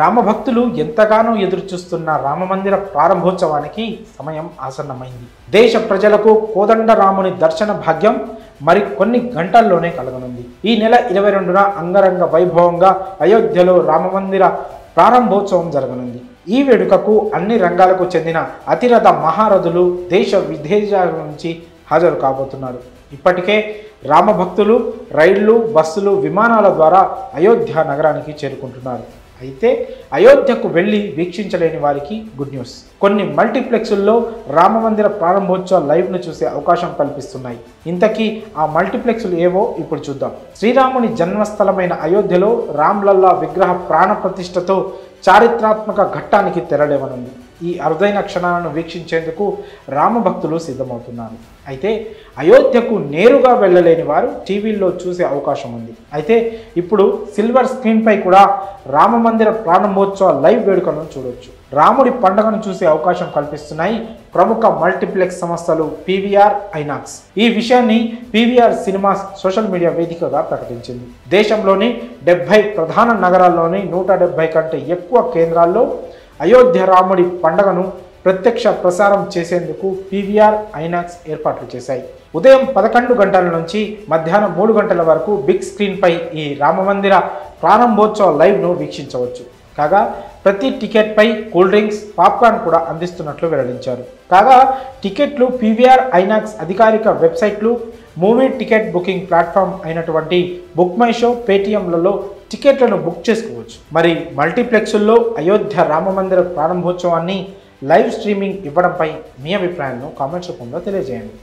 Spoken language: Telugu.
రామభక్తులు ఎంతగానో ఎదురుచూస్తున్న రామమందిర ప్రారంభోత్సవానికి సమయం ఆసన్నమైంది. దేశ ప్రజలకు కోదండరాముని దర్శన భాగ్యం మరి కొన్ని గంటల్లోనే కలగనుంది. ఈ నెల 22న అంగరంగ వైభవంగా అయోధ్యలో రామమందిర ప్రారంభోత్సవం జరగనుంది. ఈ వేడుకకు అన్ని రంగాలకు చెందిన అతిరథ మహారథులు దేశ విదేశాల నుంచి హాజరు కాబోతున్నారు. ఇప్పటికే రామభక్తులు రైళ్లు, బస్సులు, విమానాల ద్వారా అయోధ్య నగరానికి చేరుకుంటున్నారు. అయితే అయోధ్యకు వెళ్ళి వీక్షించలేని వారికి గుడ్ న్యూస్. కొన్ని మల్టీప్లెక్స్ల్లో రామమందిర ప్రారంభోత్సవ లైవ్ను చూసే అవకాశం కల్పిస్తున్నాయి. ఇంతకీ ఆ మల్టీప్లెక్స్లు ఏవో ఇప్పుడు చూద్దాం. శ్రీరాముని జన్మస్థలమైన అయోధ్యలో రామ్లల్లా విగ్రహ ప్రాణ ప్రతిష్టతో చారిత్రాత్మక ఘట్టానికి తెరలేవనుంది. ఈ అరుదైన క్షణాలను వీక్షించేందుకు రామభక్తులు సిద్ధమవుతున్నారు. అయితే అయోధ్యకు నేరుగా వెళ్ళలేని వారు టీవీల్లో చూసే అవకాశం ఉంది. అయితే ఇప్పుడు సిల్వర్ స్క్రీన్పై కూడా రామమందిర ప్రారంభోత్సవ లైవ్ వేడుకలను చూడవచ్చు. రాముడి పండుగను చూసే అవకాశం కల్పిస్తున్నాయి ప్రముఖ మల్టీప్లెక్స్ సంస్థలు పీవీఆర్, ఐనాక్స్. ఈ విషయాన్ని పీవీఆర్ సినిమాస్ సోషల్ మీడియా వేదికగా ప్రకటించింది. దేశంలోని 70 ప్రధాన నగరాల్లోని 170 కంటే ఎక్కువ కేంద్రాల్లో అయోధ్య రాముడి పండుగను ప్రత్యక్ష ప్రసారం చేసేందుకు పీవీఆర్, ఐనాక్స్ ఏర్పాట్లు చేశాయి. ఉదయం 11 గంటల నుంచి మధ్యాహ్నం 3 గంటల వరకు బిగ్ స్క్రీన్పై ఈ రామమందిర ప్రారంభోత్సవ లైవ్ను వీక్షించవచ్చు. కాగా ప్రతి టికెట్పై కూల్ డ్రింక్స్, పాప్కార్న్ కూడా అందిస్తున్నట్లు వెల్లడించారు. కాగా టికెట్లు పీవీఆర్, ఐనాక్స్ అధికారిక వెబ్సైట్లు, మూవీ టికెట్ బుకింగ్ ప్లాట్ఫామ్ అయినటువంటి బుక్ మై షో, పేటీఎంలలో టికెట్లను బుక్ చేసుకోవచ్చు. మరి మల్టీప్లెక్స్ల్లో అయోధ్య రామమందిర ప్రారంభోత్సవాన్ని లైవ్ స్ట్రీమింగ్ ఇవ్వడంపై మీ అభిప్రాయాలను కామెంట్స్ రూపంలో తెలియజేయండి.